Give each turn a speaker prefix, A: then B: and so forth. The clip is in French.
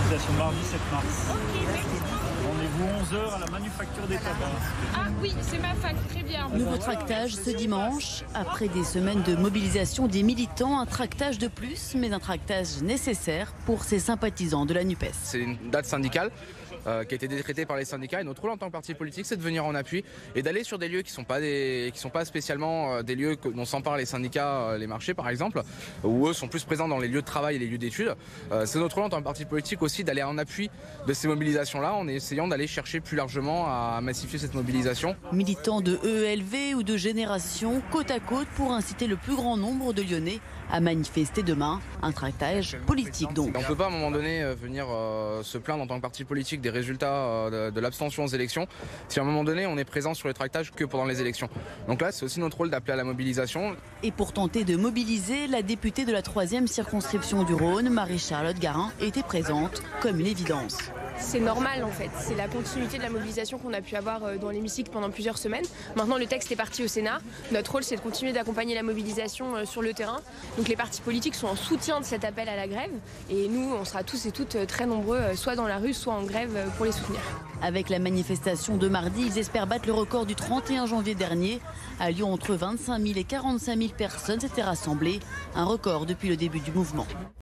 A: mobilisation mardi 7 mars. Rendez-vous 11h à la Manufacture des Tabacs.
B: Ah oui, c'est ma fac, très bien.
C: Nouveau tractage ce dimanche. Après des semaines de mobilisation des militants, un tractage de plus, mais un tractage nécessaire pour ces sympathisants de la NUPES.
D: C'est une date syndicale qui a été décrétée par les syndicats et notre rôle en tant que parti politique, c'est de venir en appui et d'aller sur des lieux qui sont pas spécialement des lieux dont s'emparent les syndicats, les marchés par exemple, où eux sont plus présents dans les lieux de travail et les lieux d'études. C'est notre rôle en tant que parti politique aussi d'aller en appui de ces mobilisations-là en essayant d'aller chercher plus largement à massifier cette mobilisation.
C: Militants de EELV ou de Génération, côte à côte pour inciter le plus grand nombre de Lyonnais à manifester demain. Un tractage politique donc.
D: On ne peut pas à un moment donné venir se plaindre en tant que parti politique des résultats de l'abstention aux élections si à un moment donné on est présent sur les tractages que pendant les élections. Donc là c'est aussi notre rôle d'appeler à la mobilisation.
C: Et pour tenter de mobiliser, la députée de la 3e circonscription du Rhône, Marie-Charlotte Garin, était présente comme une évidence.
E: C'est normal en fait, c'est la continuité de la mobilisation qu'on a pu avoir dans l'hémicycle pendant plusieurs semaines. Maintenant le texte est parti au Sénat, notre rôle c'est de continuer d'accompagner la mobilisation sur le terrain. Donc les partis politiques sont en soutien de cet appel à la grève et nous on sera tous et toutes très nombreux soit dans la rue soit en grève pour les soutenir.
C: Avec la manifestation de mardi, ils espèrent battre le record du 31 janvier dernier. À Lyon, entre 25 000 et 45 000 personnes s'étaient rassemblées, un record depuis le début du mouvement.